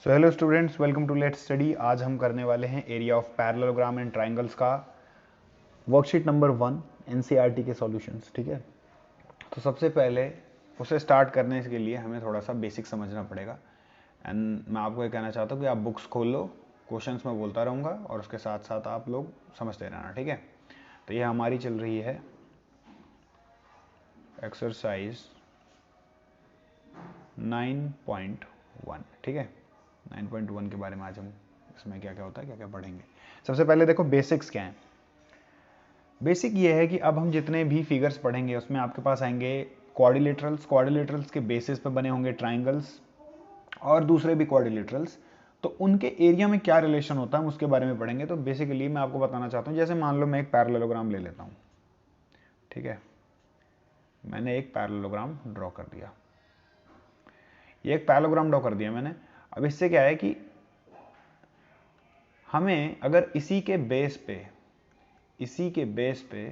So hello students, welcome to let's study. आज हम करने वाले हैं area of parallelogram and triangles का वर्कशीट नंबर 1 एनसीईआरटी के सॉल्यूशंस। ठीक है, तो सबसे पहले उसे स्टार्ट करने के लिए हमें थोड़ा सा बेसिक समझना पड़ेगा। एंड मैं आपको ये कहना चाहता हूँ कि आप बुक्स खोल लो, क्वेश्चंस मैं बोलता रहूँगा और उसके साथ साथ आप लोग समझते रहना। ठीक है, तो ये हमारी चल रही है एक्सरसाइज 9.1। ठीक है, 9.1 के बारे में आज हम इसमें क्या क्या होता है, क्या क्या पढ़ेंगे। सबसे पहले देखो बेसिक्स क्या हैं। बेसिक ये है कि अब हम जितने भी फिगर्स पढ़ेंगे उसमें आपके पास आएंगे क्वाड्रिलेटरल्स के बेसिस पे बने होंगे ट्राइंगल्स और दूसरे भी क्वाड्रिलेटरल्स। तो उनके एरिया में क्या रिलेशन होता है हम उसके बारे में पढ़ेंगे। तो बेसिकली मैं आपको बताना चाहता हूँ, जैसे मान लो मैं एक पैरेललोग्राम ले लेता हूँ। ठीक है, मैंने एक पैरेललोग्राम ड्रॉ कर दिया। ये एक पैरेललोग्राम ड्रॉ कर दिया मैंने। अब इससे क्या है कि हमें अगर इसी के बेस पे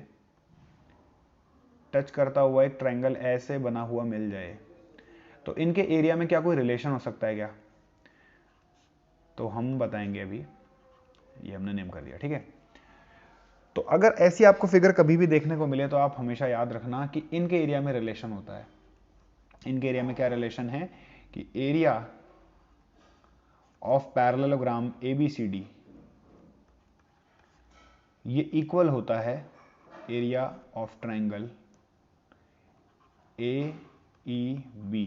टच करता हुआ एक ट्रायंगल ऐसे बना हुआ मिल जाए तो इनके एरिया में क्या कोई रिलेशन हो सकता है क्या? तो हम बताएंगे अभी। ये हमने नेम कर दिया। ठीक है, तो अगर ऐसी आपको फिगर कभी भी देखने को मिले तो आप हमेशा याद रखना कि इनके एरिया में रिलेशन होता है। इनके एरिया में क्या रिलेशन है कि एरिया ऑफ पैरेललोग्राम ABCD ये इक्वल होता है एरिया ऑफ ट्रायंगल AEB,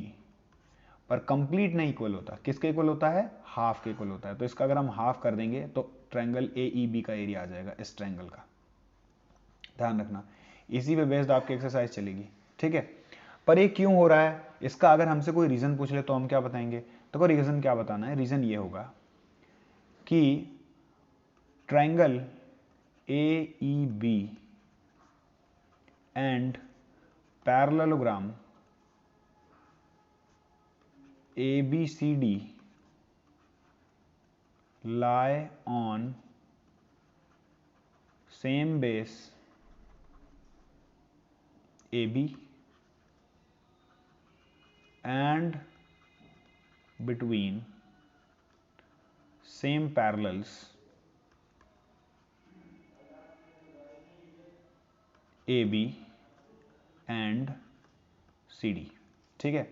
पर कंप्लीट नहीं इक्वल होता। किसके इक्वल होता है? हाफ के इक्वल होता है। तो इसका अगर हम हाफ कर देंगे तो ट्रायंगल AEB का एरिया आ जाएगा इस ट्रायंगल का। ध्यान रखना, इसी पे बेस्ड आपकी एक्सरसाइज चलेगी। ठीक है, पर ये क्यों हो रहा है इसका अगर हमसे कोई रीजन पूछ ले तो हम क्या बताएंगे? तो कोई रीजन क्या बताना है? रीजन ये होगा कि triangle AEB and parallelogram ABCD lie on same base AB and between same parallels AB and CD। ठीक है,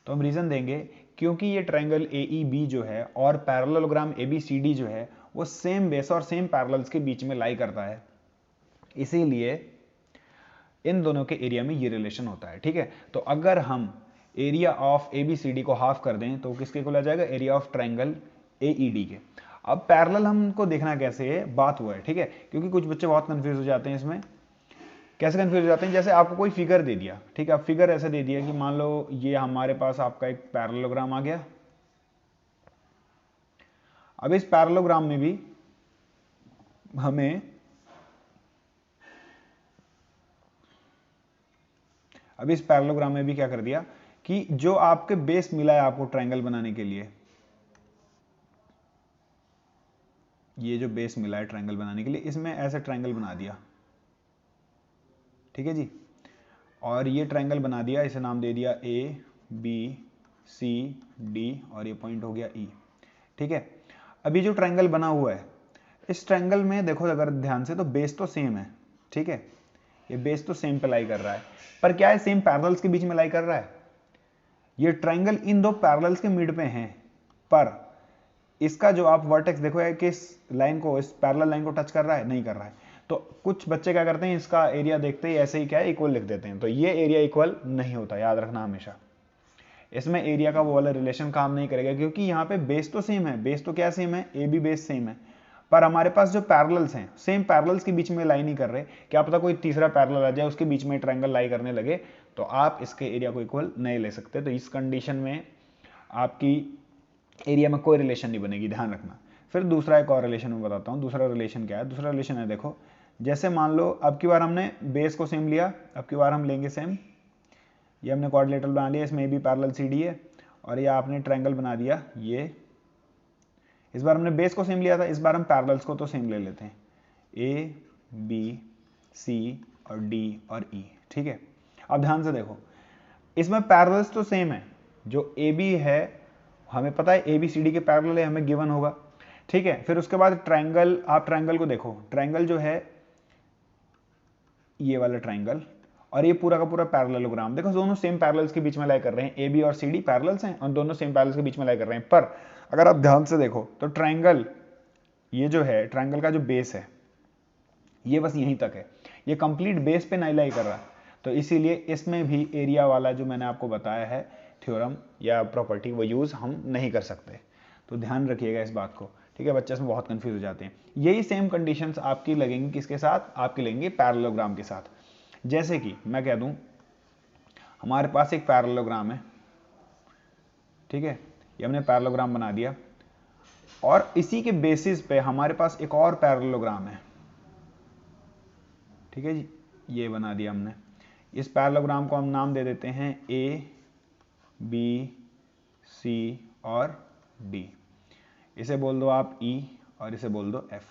तो हम रीजन देंगे क्योंकि ये ट्रायंगल AEB जो है और पैरेललोग्राम ABCD जो है वो सेम बेस और सेम पैरेलल्स के बीच में लाई करता है, इसीलिए इन दोनों के एरिया में ये रिलेशन होता है। ठीक है, तो अगर हम एरिया ऑफ ABCD को हाफ कर दें तो किसके को आ जाएगा? एरिया ऑफ ट्रायंगल AED के। अब पैरेलल हमको देखना कैसे है, बात हुआ है। ठीक है, क्योंकि कुछ बच्चे बहुत कंफ्यूज हो जाते हैं इसमें। कैसे कंफ्यूज हो जाते हैं? जैसे आपको कोई फिगर दे दिया। ठीक है, अब फिगर ऐसे दे दिया कि मान लो ये हमारे पास आपका एक पैरेललोग्राम आ गया। अब इस पैरेललोग्राम में भी हमें क्या कर दिया कि जो आपके बेस मिला है आपको ट्रायंगल बनाने के लिए, ये जो बेस मिला है ट्रायंगल बनाने के लिए, इसमें ऐसे ट्रायंगल बना दिया। ठीक है जी, और ये ट्रायंगल बना दिया, इसे नाम दे दिया ABCD और ये पॉइंट हो गया E। ठीक है, अभी जो ट्रायंगल बना हुआ है इस ट्रायंगल में देखो अगर ध्यान से तो बेस तो सेम है। ठीक है, ये बेस तो सेम पे लाई कर रहा है, पर क्या है? सेम पैरेलल्स के बीच में लाई कर रहा है। ये ट्रायंगल इन दो पैरेलल्स के मिड पे हैं, पर इसका जो आप वर्टेक्स देखो है कि इस लाइन को, इस पैरेलल लाइन को टच कर रहा है? नहीं कर रहा है। तो कुछ बच्चे क्या करते हैं, इसका एरिया देखते ही ऐसे ही क्या है, इक्वल लिख देते हैं। तो ये एरिया इक्वल नहीं होता, याद रखना हमेशा। इसमें एरिया का वो वाला रिलेशन काम नहीं करेगा, क्योंकि यहाँ पे बेस तो सेम है। बेस तो क्या सेम है? AB बेस सेम है, पर हमारे पास जो पैरेलल्स हैं सेम पैरेलल्स के बीच में लाई नहीं कर रहे। क्या पता कोई तीसरा पैरेलल आ जाए उसके बीच में ट्रायंगल लाई करने लगे, तो आप इसके एरिया को इक्वल नहीं ले सकते। तो इस कंडीशन में आपकी एरिया में कोई रिलेशन नहीं बनेगी, ध्यान रखना। फिर दूसरा एक और रिलेशन मैं बताता हूँ। दूसरा रिलेशन क्या है? दूसरा रिलेशन है, देखो जैसे मान लो अब की बार हमने बेस को सेम लिया, अब की बार हम लेंगे सेम। ये हमने क्वाड्रिलेटरल बना लिया, इसमें भी पैरेलल CD है और ये आपने ट्रायंगल बना दिया। ये इस बार हमने बेस को सेम लिया था, इस बार हम पैरेलल्स को तो सेम ले लेते हैं, ABC और D और E। ठीक है, अब ध्यान से देखो, इसमें पैरेलल्स तो सेम है, जो AB है हमें पता है ए बी सी डी के पैरेलल है, हमें गिवन होगा, ठीक है। फिर उसके बाद ट्रायंगल, आप ट्रायंगल को देखो, ट्रायंगल जो है ये वाला ट्रायंगल और ये पूरा का पूरा पैरेललोग्राम, देखो दोनों सेम पैरेलल्स के बीच में लाई कर रहे हैं, ए बी और सी डी पैरेलल्स हैं और दोनों सेम पैरेलल्स के बीच में लाई कर रहे हैं। पर अगर आप ध्यान से देखो तो ट्रायंगल, ये जो है ट्रायंगल का जो बेस है ये बस यहीं तक है, ये कंप्लीट बेस पे नहीं लाई कर रहा, तो इसीलिए इसमें भी एरिया वाला जो मैंने आपको बताया है थ्योरम या प्रॉपर्टी वो यूज हम नहीं कर सकते। तो ध्यान रखिएगा इस बात को, ठीक है। बच्चे इसमें बहुत कंफ्यूज हो जाते हैं। यही सेम कंडीशंस आपकी लगेंगी किसके साथ, आपकी लगेंगी पैरेललोग्राम के साथ। जैसे कि मैं कह दूं हमारे पास एक पैरेललोग्राम है, ठीक है, ये हमने पैरेललोग्राम बना दिया और इसी के बेसिस पे हमारे पास एक और पैरेललोग्राम है, ठीक है जी, ये बना दिया हमने। इस पैरेललोग्राम को हम नाम दे देते हैं ए बी सी और डी, इसे बोल दो आप ई और इसे बोल दो एफ।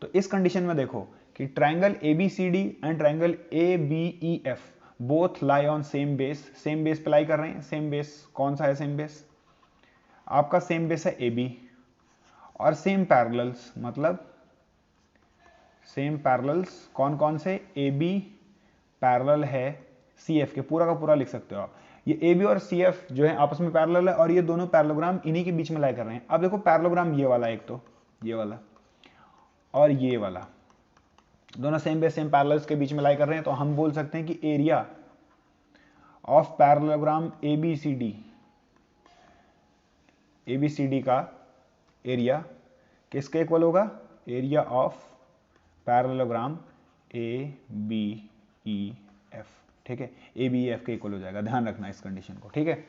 तो इस कंडीशन में देखो कि triangle ABCD and triangle ABEF both lie on same base, same base पे लाई कर रहे हैं। सेम बेस कौन सा है, सेम बेस आपका सेम बेस है AB और सेम पैरेलल्स, मतलब सेम पैरेलल्स कौन कौन से, AB पैरेलल है CF के, पूरा का पूरा लिख सकते हो आप। ये AB और CF जो है आपस में पैरेलल है और ये दोनों पैरेललोग्राम इन्हीं के बीच में लाई कर रहे हैं। अब देखो पैरेललोग्राम ये वाला, एक तो ये वाला और ये वाला, दोनों सेम बेस सेम पैरेलल्स के बीच में लाई कर रहे हैं, तो हम बोल सकते हैं कि एरिया ऑफ पैरेललोग्राम ABCD का एरिया किसके इक्वल होगा, एरिया ऑफ पैरेललोग्राम ABEF, ठीक है, ABEF के इक्वल हो जाएगा। ध्यान रखना इस कंडीशन को, ठीक है।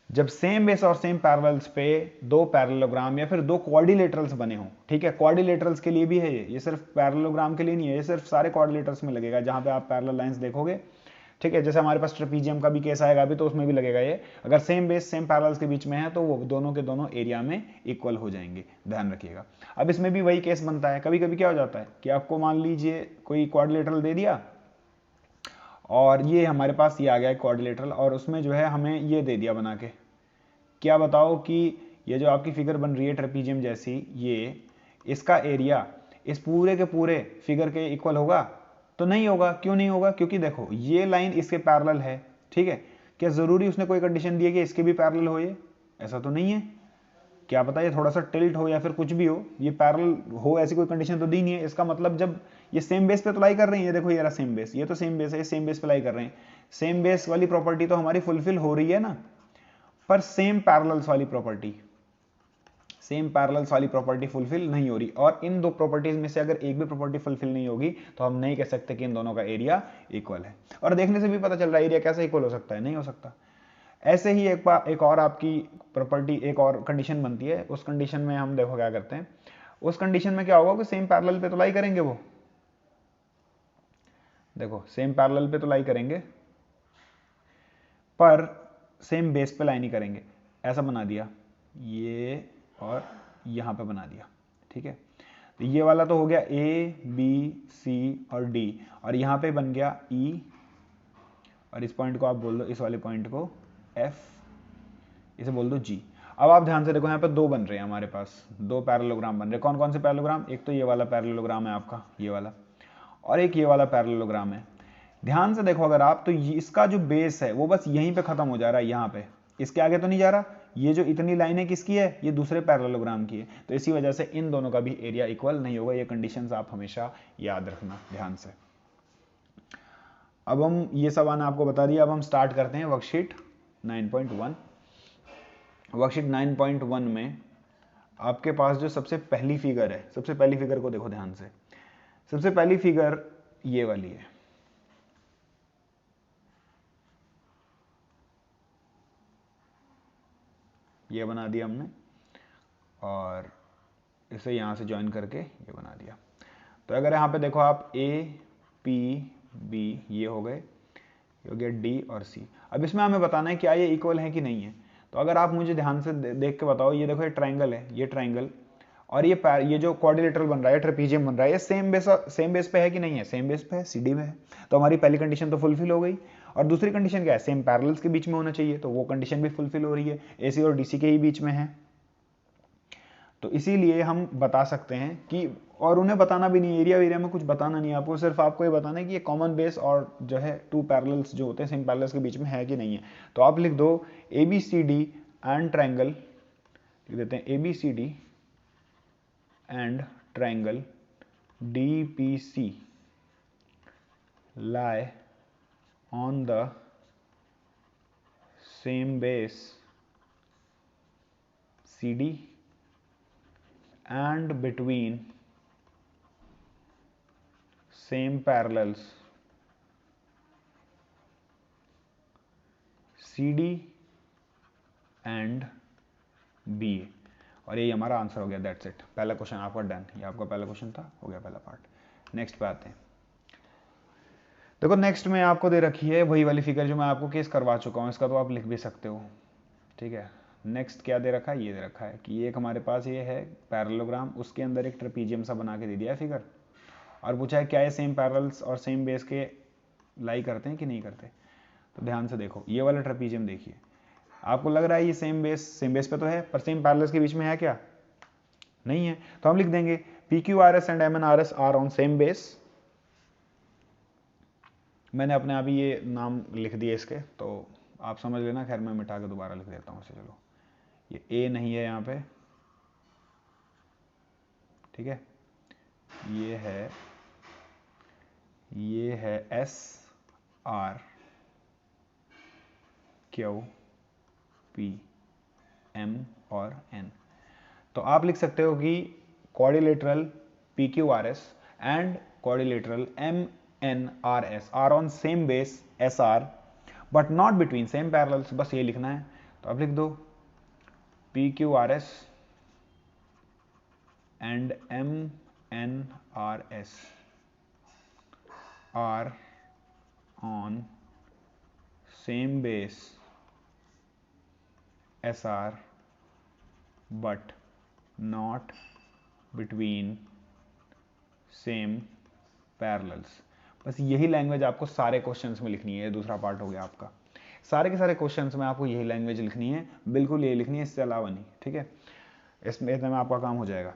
जब सेम बेस और सेम पैरेलल्स पे दो पैरेललोग्राम या फिर दो क्वाड्रिलेटरल्स बने हों, ठीक है, क्वाड्रिलेटरल्स के लिए भी है ये सिर्फ पैरेललोग्राम के लिए नहीं है, ये सिर्फ सारे क्वाड्रिलेटरल्स में लगेगा जहां पे आप पैरेलल लाइंस देखोगे, ठीक है। जैसे हमारे पास ट्रेपीजियम का भी केस आएगा अभी, तो उसमें भी लगेगा ये, अगर सेम बेस सेम पैरेलल्स के बीच में है तो वो दोनों के दोनों एरिया में इक्वल हो जाएंगे, ध्यान रखिएगा। अब इसमें भी वही केस बनता है, कभी कभी क्या हो जाता है कि आपको मान लीजिए कोई क्वाड्रिलेटरल दे दिया और ये हमारे पास ये आ गया क्वाड्रिलेटरल और उसमें जो है हमें ये दे दिया बना के, क्या बताओ कि ये जो आपकी फिगर बन रही है ट्रेपीजियम जैसी, ये इसका एरिया इस पूरे के पूरे फिगर के इक्वल होगा, तो नहीं होगा। क्यों नहीं होगा, क्योंकि देखो ये लाइन इसके पैरेलल है, ठीक है। क्या जरूरी उसने कोई कंडीशन दी है कि इसके भी पैरेलल हो, ये ऐसा तो नहीं है, क्या पता ये थोड़ा सा टिल्ट हो या फिर कुछ भी हो, ये पैरेलल हो ऐसी कोई कंडीशन तो दी नहीं है। इसका मतलब जब ये सेम बेस पे तो लाई कर रही है, देखो ये रहा सेम बेस, ये तो सेम बेस है, सेम बेस पे लाई कर रहे हैं, सेम बेस वाली प्रॉपर्टी तो हमारी फुलफिल हो रही है ना, पर सेम पैरेलल्स वाली प्रॉपर्टी फुलफिल नहीं हो रही। और इन दो प्रॉपर्टीज में से अगर एक भी प्रॉपर्टी फुलफिल नहीं होगी तो हम नहीं कह सकते कि इन दोनों का एरिया इक्वल है। और देखने से भी पता चल रहा है एरिया कैसे इक्वल हो सकता है, नहीं हो सकता। ऐसे ही एक और आपकी प्रॉपर्टी, एक और कंडीशन बनती है, उस कंडीशन में हम देखो क्या करते हैं। उस कंडीशन में क्या होगा कि सेम पैरेलल पे तो लाई करेंगे, वो देखो सेम पैरेलल पे तो लाई करेंगे पर सेम बेस पे लाई नहीं करेंगे। ऐसा बना दिया ये और यहां पे बना दिया, ठीक है। तो ये वाला तो हो गया A B C और D और यहां पे बन गया E और इस पॉइंट को आप बोल दो, इस वाले पॉइंट को F, इसे बोल दो G। अब आप ध्यान से देखो यहाँ पे दो बन रहे हैं हमारे पास, दो पैरेललोग्राम बन रहे हैं। कौन कौन से पैरेललोग्राम, एक तो ये वाला पैरेललोग्राम है आपका ये वाला, और एक ये वाला पैरेललोग्राम है। ध्यान से देखो अगर आप, तो इसका जो बेस है वो बस यहीं पे खत्म हो जा रहा है, यहाँ पे, इसके आगे तो नहीं जा रहा। ये जो इतनी लाइनें किसकी है, ये दूसरे पैरेललोग्राम की है, तो इसी वजह से इन दोनों का भी एरिया इक्वल नहीं होगा। ये कंडीशंस आप हमेशा याद रखना ध्यान से। अब हम ये सब आना आपको बता दिया, अब हम स्टार्ट करते हैं वर्कशीट 9.1। वर्कशीट 9.1 में आपके पास जो सबसे पहली फिगर है, सबसे पहली फिगर को देखो ध्यान से। सबसे पहली फिगर ये वाली है, ये बना दिया हमने और इसे यहाँ से ज्वाइन करके ये बना दिया। तो अगर यहाँ पे देखो आप A P B ये हो गए, ये हो गया D और C। अब इसमें हमें बताना है क्या ये इक्वल है कि नहीं है। तो अगर आप मुझे ध्यान से देख के बताओ, ये देखो ये ट्राइंगल है, ये ट्राइंगल और ये जो क्वाड्रिलेटरल बन रहा है, ट्रेपीजियम बन रहा है, ये सेम बेस पे है कि नहीं है, सेम बेस पे है, CD में है। तो हमारी पहली कंडीशन तो फुलफिल हो गई। और दूसरी कंडीशन क्या है, सेम पैरेलल्स के बीच में होना चाहिए, तो वो कंडीशन भी फुलफिल हो रही है, AC और DC के ही बीच में है। तो इसीलिए हम बता सकते हैं कि, और उन्हें बताना भी नहीं, एरिया में कुछ बताना नहीं आपको, सिर्फ आपको ये बताना है कि ये कॉमन बेस और जो है टू पैरेलल्स जो होते हैं सेम पैरेलल्स के बीच में है कि नहीं है। तो आप लिख दो ABCD एंड ट्रायंगल, लिख देते हैं ABCD and triangle DPC lie on the same base CD and between same parallels CD and BA। और ये हमारा आंसर हो गया, दैट्स इट। पहला क्वेश्चन आपका डन, ये आपका पहला क्वेश्चन था, हो गया पहला पार्ट। नेक्स्ट पे आते हैं। देखो नेक्स्ट में आपको दे रखी है वही वाली फिगर जो मैं आपको केस करवा चुका हूँ, इसका तो आप लिख भी सकते हो, ठीक है। नेक्स्ट क्या दे रखा है, ये दे रखा है कि एक हमारे पास ये है पैरेललोग्राम, उसके अंदर एक ट्रेपीजियम सा बना के दे दिया है फिगर, और पूछा है क्या ये सेम पैरेलल्स और सेम बेस के लाई करते हैं कि नहीं करते। तो ध्यान से देखो, ये वाला ट्रेपीजियम देखिए, आपको लग रहा है ये सेम बेस पे तो है, पर सेम पैरेलल्स के बीच में है क्या, नहीं है। तो हम लिख देंगे PQRS and MNRS are on same base. मैंने अपने आप ही ये नाम लिख दिए इसके, तो आप समझ लेना, खैर मैं मिटा के दोबारा लिख देता हूँ इसे। चलो, ये A नहीं है यहाँ पे, ठीक है, ये है SR Q P M और N। तो आप लिख सकते हो कि quadrilateral PQRS and quadrilateral MNRS are on same base SR but not between same parallels, बस ये लिखना है। तो आप लिख दो PQRS and MNRS are on same base SR but not between same parallels। बस यही लैंग्वेज आपको सारे क्वेश्चंस में लिखनी है, ये दूसरा पार्ट हो गया आपका। सारे के सारे क्वेश्चंस में आपको यही लैंग्वेज लिखनी है, बिल्कुल यही लिखनी है, इससे अलावा नहीं, ठीक है। इसमें इतने में आपका काम हो जाएगा।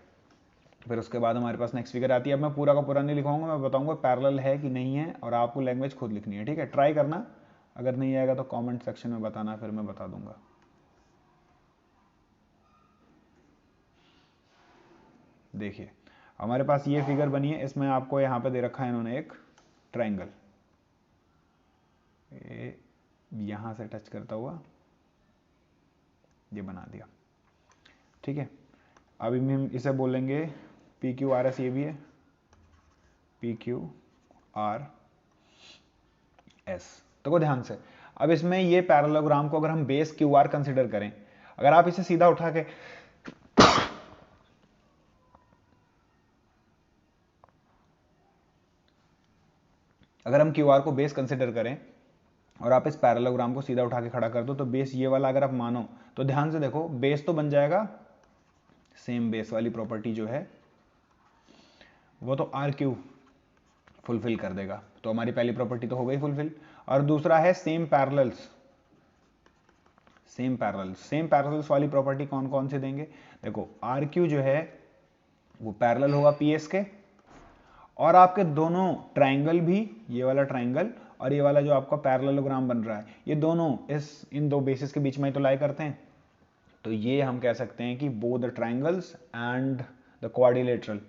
फिर उसके बाद हमारे पास नेक्स्ट फिगर आती है। अब मैं पूरा का पूरा नहीं लिखाऊंगा, मैं बताऊंगा पैरेलल है कि नहीं है, और आपको लैंग्वेज खुद लिखनी है, ठीक है। ट्राई करना, अगर नहीं आएगा तो कॉमेंट सेक्शन में बताना, फिर मैं बता दूंगा। देखिए हमारे पास ये फिगर बनी है, इसमें आपको यहाँ पे दे रखा है इन्होंने एक ट्रायंगल, यहाँ से टच करता हुआ ये बना दिया, ठीक है। अभी हम इसे बोलेंगे PQRS, ये भी है PQRS। तो ध्यान से, अब इसमें ये पैरेललोग्राम को अगर हम बेस QR कंसिडर करें, अगर आप इसे सीधा उठा के अगर हम QR को बेस कंसिडर करें और आप इस पैरेललोग्राम को सीधा उठा के खड़ा कर दो, तो बेस ये वाला अगर आप मानो, तो ध्यान से देखो, बेस तो बन जाएगा, सेम बेस वाली प्रॉपर्टी जो है वो तो RQ फुलफिल कर देगा, तो हमारी पहली प्रॉपर्टी तो हो गई फुलफिल। और दूसरा है सेम पैरेलल्स, सेम पैरेलल्स वाली प्रॉपर्टी कौन कौन से देंगे, देखो RQ जो है वो पैरेलल होगा PS के, और आपके दोनों ट्रायंगल भी, ये वाला ट्रायंगल और ये वाला जो आपका पैरेललोग्राम बन रहा है, ये दोनों इन दो बेसिस के बीच में ही तो लाई करते हैं। तो ये हम कह सकते हैं कि both the triangles and the quadrilateral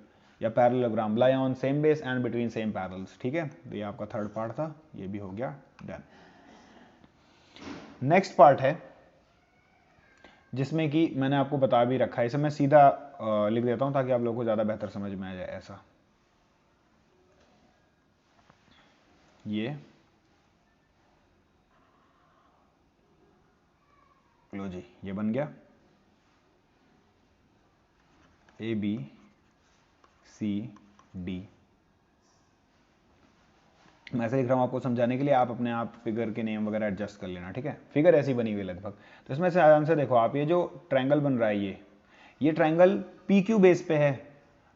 या parallelogram lie on same base and between same parallels, ठीक है। तो ये आपका थर्ड पार्ट था, ये भी हो गया डन। नेक्स्ट पार्ट है जिसमें कि मैंने आपको बता भी रखा है, इसे मैं सीधा लिख देता हूं ताकि आप लोगों को ज्यादा बेहतर समझ में आ जाए। ऐसा, ये लो जी, ये बन गया ABCD। मैं ऐसे लिख रहा हूं आपको समझाने के लिए, आप अपने आप फिगर के नेम वगैरह एडजस्ट कर लेना, ठीक है। फिगर ऐसी बनी हुई लगभग। तो इसमें से आराम से देखो आप, ये जो ट्रायंगल बन रहा है, ये ट्रायंगल PQ बेस पे है,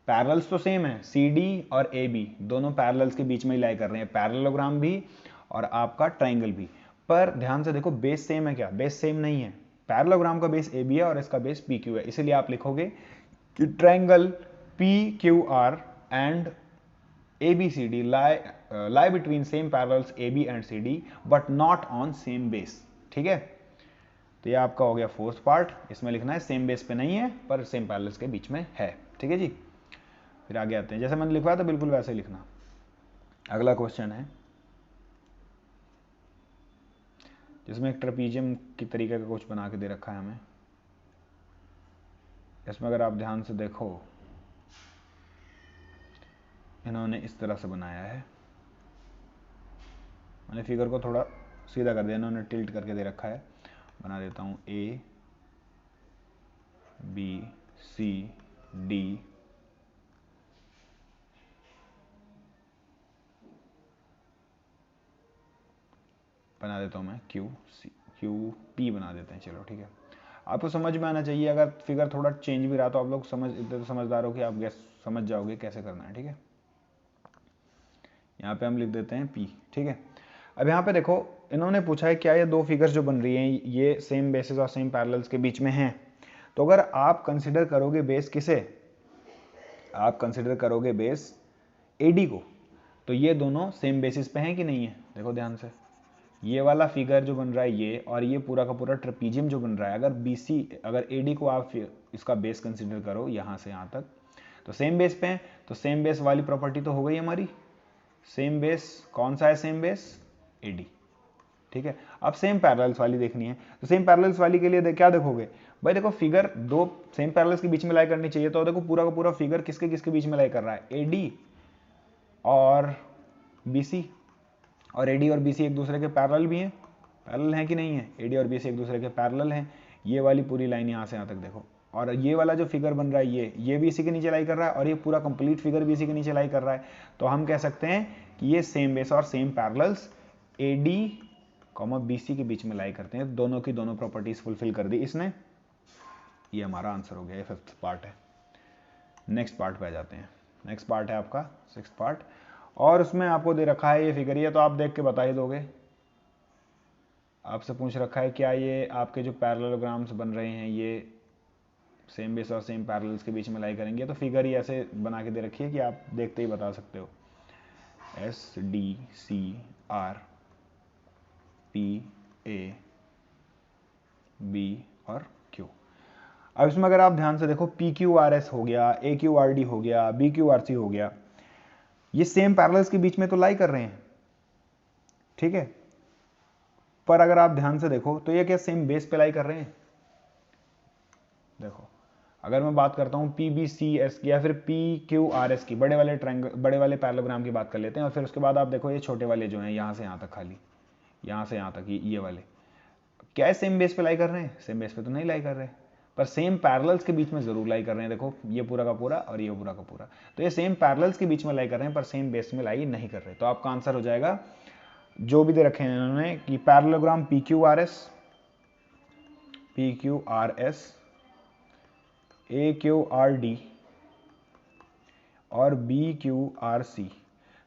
पैरेलल्स तो सेम है, CD और AB दोनों पैरेलल्स के बीच में ही लाई कर रहे हैं, पैरेललोग्राम भी और आपका ट्राइंगल भी। पर ध्यान से देखो बेस सेम है क्या? बेस सेम नहीं है। पैरेललोग्राम का बेस ए बी है और इसका बेस पी क्यू है, इसीलिए आप लिखोगे कि triangle P Q R and ABCD lie between same parallels AB and CD but not on same base। ठीक है, तो ये आपका हो गया फोर्थ पार्ट। इसमें लिखना है सेम बेस पे नहीं है पर सेम पैरेलल्स के बीच में है। ठीक है जी, फिर आगे आते हैं। जैसे मैंने लिखवाया था बिल्कुल वैसे ही लिखना। अगला क्वेश्चन है जिसमें एक ट्रेपीजियम की तरीके का कुछ बना के दे रखा है हमें। इसमें अगर आप ध्यान से देखो, इन्होंने इस तरह से बनाया है। मैंने फिगर को थोड़ा सीधा कर दिया, इन्होंने टिल्ट करके दे रखा है। बना देता हूँ A B C D बना देता हूँ मैं Q P बना देते हैं। चलो ठीक है, आपको समझ में आना चाहिए। अगर फिगर थोड़ा चेंज भी रहा तो आप लोग इतने तो समझदार हो कि आप गैस समझ जाओगे कैसे करना है। ठीक है, यहाँ पे हम लिख देते हैं P। ठीक है, अब यहाँ पे देखो इन्होंने पूछा है क्या ये दो फिगर्स जो बन रही हैं ये सेम बेसिस और सेम पैरेलल्स के बीच में हैं। तो अगर आप कंसिडर करोगे बेस किसे, आप कंसिडर करोगे बेस AD को, तो ये दोनों सेम बेसिस पे हैं कि नहीं है? देखो ध्यान से, ये वाला फिगर जो बन रहा है ये, और ये पूरा का पूरा ट्रेपीजियम जो बन रहा है, अगर AD को आप इसका बेस कंसिडर करो यहाँ से यहाँ तक, तो सेम बेस पे हैं। तो सेम बेस वाली प्रॉपर्टी तो हो गई हमारी। सेम बेस कौन सा है? Same base AD। ठीक है, अब सेम पैरेलल्स वाली देखनी है। तो सेम पैरेलल्स वाली के लिए क्या देखोगे भाई? देखो फिगर दो सेम पैरेलल्स के बीच में लाई करनी चाहिए। तो देखो पूरा का पूरा फिगर किसके किसके बीच में लाई कर रहा है? AD और BC। और AD और BC एक दूसरे के पैरेलल भी हैं। पैरेलल हैं कि नहीं है? AD और BC एक दूसरे के पैरेलल हैं। ये वाली पूरी लाइन यहाँ से यहाँ तक देखो, और ये वाला जो फिगर बन रहा है ये भी इसी के नीचे लाई कर रहा है, और ये पूरा कंप्लीट फिगर भी इसी के नीचे लाई कर रहा है। तो हम कह सकते हैं कि ये सेम बेस और सेम पैरेलल्स AD BC के बीच में लाई करते हैं। दोनों की दोनों प्रॉपर्टीज फुलफिल कर दी इसने। ये हमारा आंसर हो गया। ये फिफ्थ पार्ट है। नेक्स्ट पार्ट पे आ जाते हैं। नेक्स्ट पार्ट है आपका सिक्स्थ पार्ट, और उसमें आपको दे रखा है ये फिगर। ये तो आप देख के बता ही दोगे। आपसे पूछ रखा है क्या ये आपके जो पैरेललोग्राम्स बन रहे हैं ये सेम बेस और सेम पैरेलल्स के बीच में लाई करेंगे? तो फिगर ही ऐसे बना के दे रखी है कि आप देखते ही बता सकते हो। SDCR PA B और Q। अब इसमें अगर आप ध्यान से देखो PQRS हो गया, AQRD हो गया, BQRC हो गया, ये सेम पैरेलल्स के बीच में तो लाई कर रहे हैं। ठीक है, पर अगर आप ध्यान से देखो तो ये क्या सेम बेस पे लाई कर रहे हैं? देखो अगर मैं बात करता हूँ PBCS की या फिर PQRS की, बड़े वाले पैरेललोग्राम की बात कर लेते हैं, और फिर उसके बाद आप देखो ये छोटे वाले जो हैं यहाँ से यहाँ तक, खाली यहाँ से यहाँ तक ये वाले, क्या सेम बेस पे लाई कर रहे हैं? सेम बेस पे तो नहीं लाई कर रहे, पर सेम पैरेलल्स के बीच में जरूर लाई कर रहे हैं। देखो ये पूरा का पूरा और ये पूरा का पूरा, तो ये सेम पैरेलल्स के बीच में लाई कर रहे हैं पर सेम बेस में लाई नहीं कर रहे। तो आपका आंसर हो जाएगा जो भी दे रखे हैं इन्होंने कि पैरेललोग्राम PQRS AQRD और BQRC,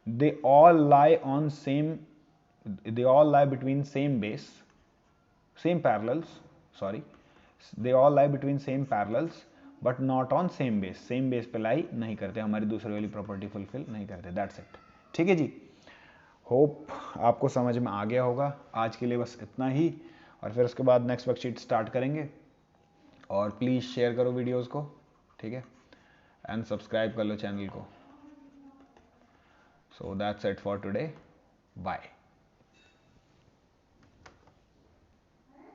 they all lie between same base, same parallels, sorry, they all lie between same parallels but not on same base। Same base पे लाई नहीं करते, हमारी दूसरी वाली प्रॉपर्टी फुलफिल नहीं करते। That's it. ठीक है जी, होप आपको समझ में आ गया होगा। आज के लिए बस इतना ही, और फिर उसके बाद नेक्स्ट वर्कशीट स्टार्ट करेंगे। और प्लीज़ शेयर करो वीडियोस को, ठीक है, एंड सब्सक्राइब कर लो चैनल को। So that's it for today, bye.